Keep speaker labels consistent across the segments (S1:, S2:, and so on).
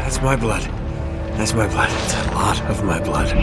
S1: That's my blood. That's my blood. It's a lot of my blood.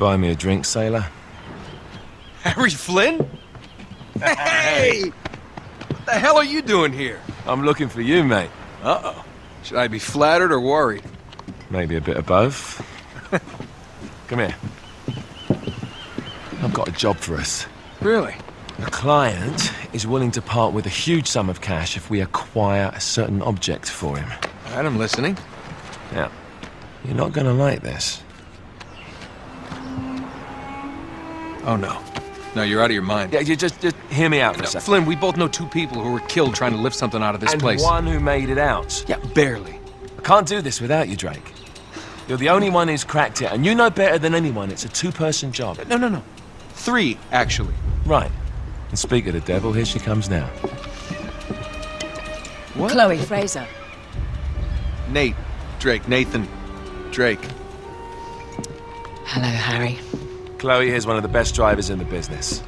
S2: Buy me a drink, sailor?
S3: Harry Flynn? Hey! What the hell are you doing here?
S2: I'm looking for you, mate.
S3: Uh-oh. Should I be flattered or worried?
S2: Maybe a bit of both. Come here. I've got a job for us.
S3: Really?
S2: The client is willing to part with a huge sum of cash if we acquire a certain object for him.
S3: All right, I'm listening.
S2: Now, you're not gonna like this.
S3: Oh, no. No, you're out of your mind.
S2: Yeah, you just hear me out for a
S3: No,
S2: second.
S3: Flynn, we both know two people who were killed trying to lift something out of this place.
S2: And one who made it out.
S3: Yeah, barely.
S2: I can't do this without you, Drake. You're the only one who's cracked it, and you know better than anyone it's a two-person job.
S3: No. 3, actually.
S2: Right. And speak of the devil, here she comes now.
S3: What?
S4: CHLOE FRAZER.
S3: Nate. Drake. Nathan. Drake.
S4: Hello, Harry.
S2: Chloe here's one of the best drivers in the business.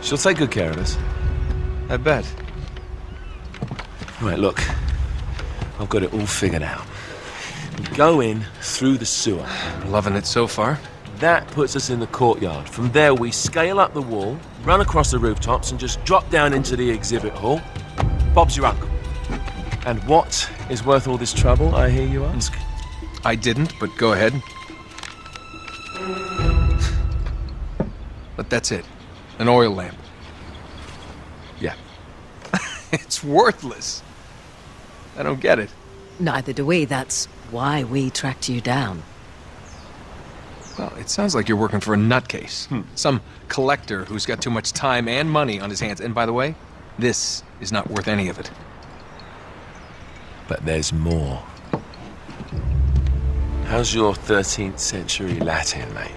S2: She'll take good care of us.
S3: I bet.
S2: Right, look. I've got it all figured out. We go in through the sewer.
S3: Loving it so far.
S2: That puts us in the courtyard. From there, we scale up the wall, run across the rooftops, and just drop down into the exhibit hall. Bob's your uncle. And what is worth all this trouble, I hear you ask?
S3: I didn't, but go ahead. But that's it. An oil lamp.
S2: Yeah.
S3: It's worthless. I don't get it.
S4: Neither do we. That's why we tracked you down.
S3: Well, it sounds like you're working for a nutcase. Some collector who's got too much time and money on his hands. And by the way, this is not worth any of it.
S2: But there's more. How's your 13th century Latin, mate?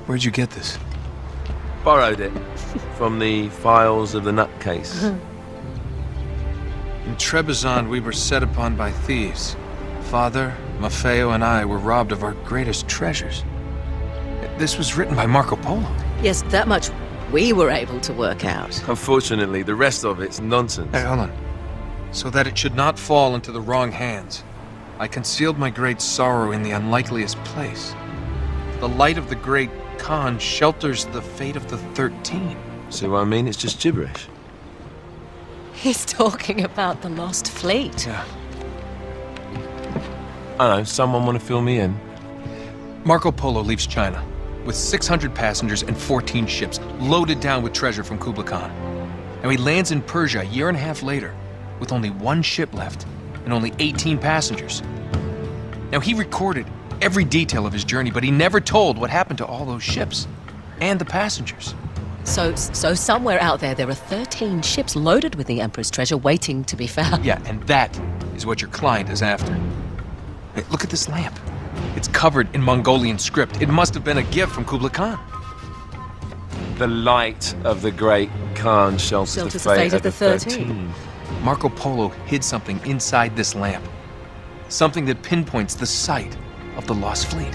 S3: Where'd you get this?
S2: Borrowed it from the files of the nutcase.
S3: In Trebizond, we were set upon by thieves. Father, Maffeo, and I were robbed of our greatest treasures. This was written by Marco Polo.
S4: Yes, that much we were able to work out.
S2: Unfortunately, the rest of it's nonsense.
S3: Hey, hold on. So that it should not fall into the wrong hands, I concealed my great sorrow in the unlikeliest place. The light of the great Khan shelters the fate of the 13.
S2: See what I mean? It's just gibberish.
S4: He's talking about the lost fleet.
S3: Yeah.
S2: I don't know, someone want to fill me in?
S3: Marco Polo leaves China with 600 passengers and 14 ships loaded down with treasure from Kublai Khan. And he lands in Persia a year and a half later with only 1 ship left and only 18 passengers. Now, he recorded every detail of his journey, but he never told what happened to all those ships and the passengers.
S4: So somewhere out there are 13 ships loaded with the Emperor's treasure waiting to be found.
S3: Yeah, and that is what your client is after. Hey, look at this lamp. It's covered in Mongolian script. It must have been a gift from Kublai Khan.
S2: The light of the great Khan shelters the fate of the 13.
S3: Marco Polo hid something inside this lamp. Something that pinpoints the site of the lost fleet.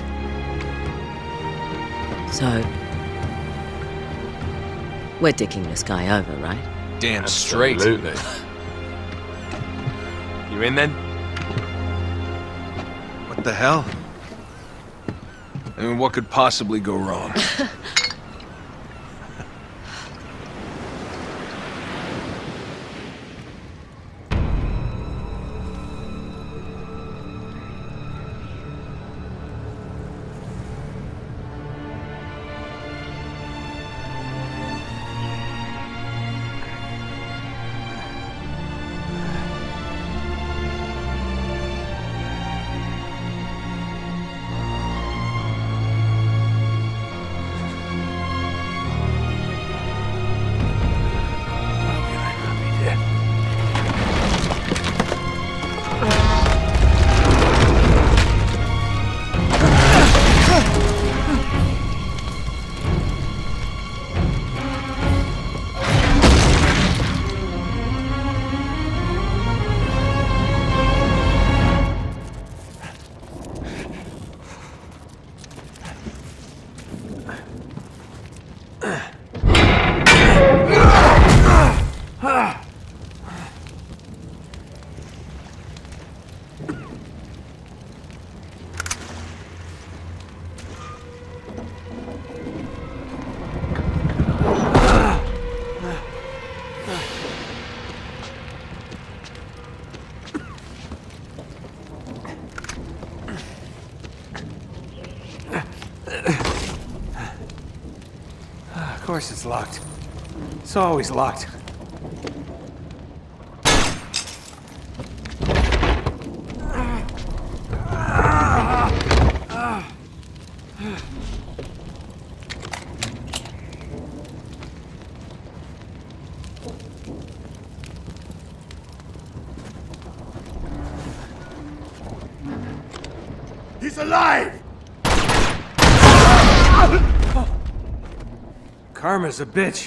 S4: So, we're dicking this guy over, right?
S3: Damn straight.
S2: Absolutely. You in then?
S3: What the hell? I mean, what could possibly go wrong?
S1: course it's locked. It's always locked.
S5: He's alive!
S1: Karma's a bitch.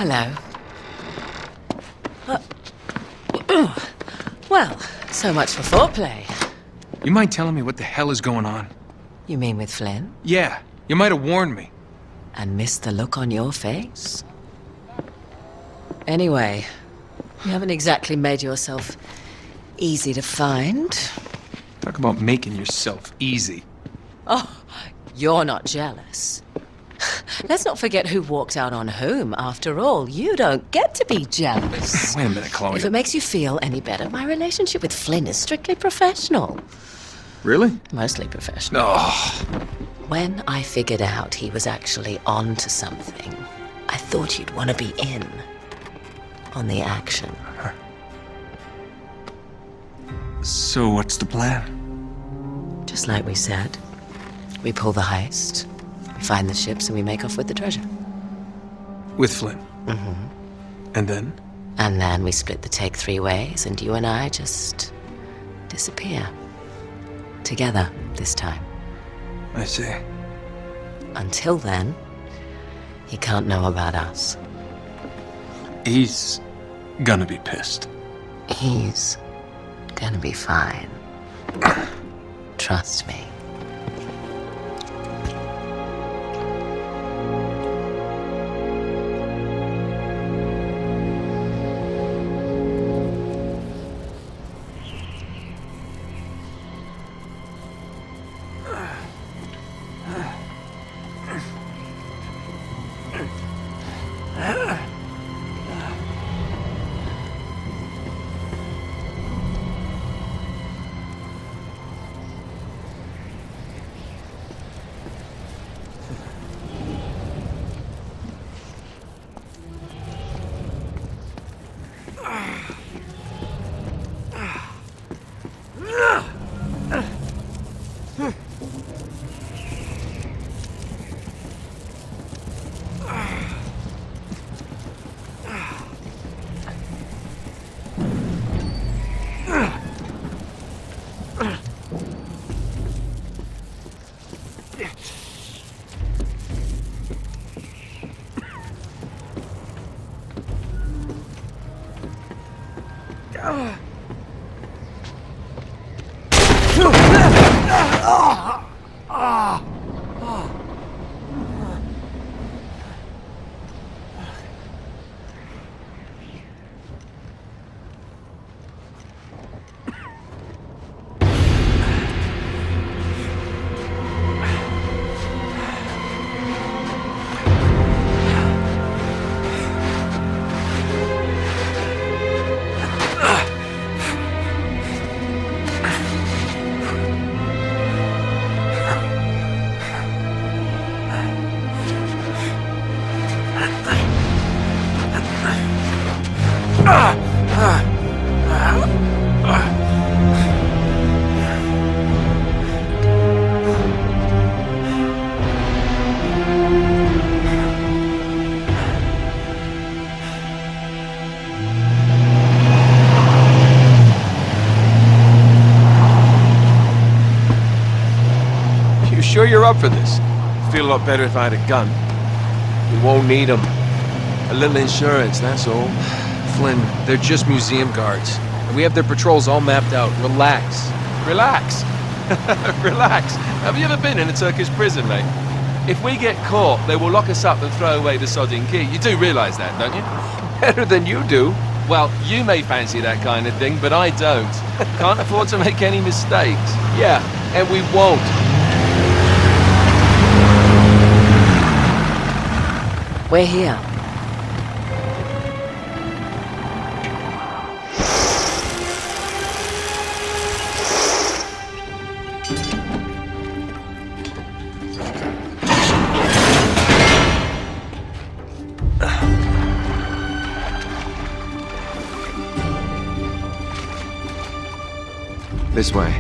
S4: Hello. Well, so much for foreplay.
S3: You mind telling me what the hell is going on?
S4: You mean with Flynn?
S3: Yeah, you might have warned me.
S4: And missed the look on your face? Anyway, you haven't exactly made yourself easy to find.
S3: Talk about making yourself easy.
S4: Oh, you're not jealous. Let's not forget who walked out on whom. After all, you don't get to be jealous.
S3: Wait a minute, Chloe.
S4: If it makes you feel any better, my relationship with Flynn is strictly professional.
S3: Really?
S4: Mostly professional.
S3: Oh,
S4: When I figured out he was actually on to something, I thought you'd want to be in on the action.
S3: so what's the plan?
S4: Just like we said. We pull the heist, we find the ships, and we make off with the treasure.
S3: With Flynn?
S4: Mm-hmm.
S3: And then?
S4: And then we split the take 3 ways, and you and I just disappear. Together, this time.
S3: I see.
S4: Until then, he can't know about us.
S3: He's gonna be pissed.
S4: He's gonna be fine. Trust me.
S3: sure you're up for this?
S2: Feel a lot better if I had a gun. We won't need them. A little insurance, that's all.
S3: Flynn, they're just museum guards. And we have their patrols all mapped out. Relax.
S2: Relax. Relax. Have you ever been in a Turkish prison, mate? If we get caught, they will lock us up and throw away the sodding key. You do realise that, don't you?
S3: Better than you do.
S2: Well, you may fancy that kind of thing, but I don't. Can't afford to make any mistakes.
S3: Yeah, and we won't.
S4: We're here.
S2: This way.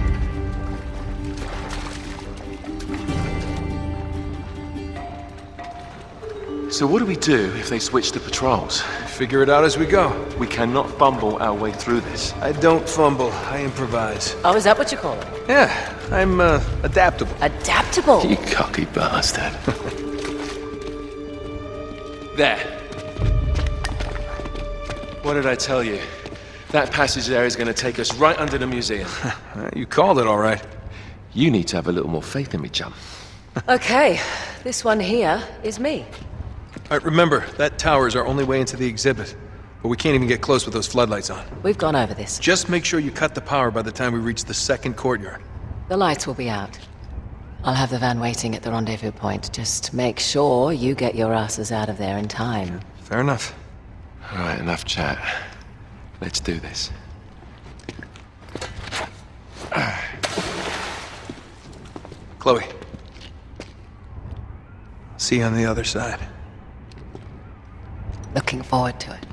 S2: So what do we do if they switch to patrols?
S3: Figure it out as we go.
S2: We cannot fumble our way through this.
S3: I don't fumble, I improvise.
S4: Oh, is that what you call it?
S3: Yeah, I'm adaptable.
S4: Adaptable.
S2: You cocky bastard. There. What did I tell you? That passage there is going to take us right under the museum.
S3: You called it all right.
S2: You need to have a little more faith in me, chum.
S4: Okay, this one here is me.
S3: All right, remember, that tower is our only way into the exhibit. But we can't even get close with those floodlights on.
S4: We've gone over this.
S3: Just make sure you cut the power by the time we reach the second courtyard.
S4: The lights will be out. I'll have the van waiting at the rendezvous point. Just make sure you get your asses out of there in time.
S3: Fair enough.
S2: All right, enough chat. Let's do this.
S3: Chloe. See you on the other side.
S4: Looking forward to it.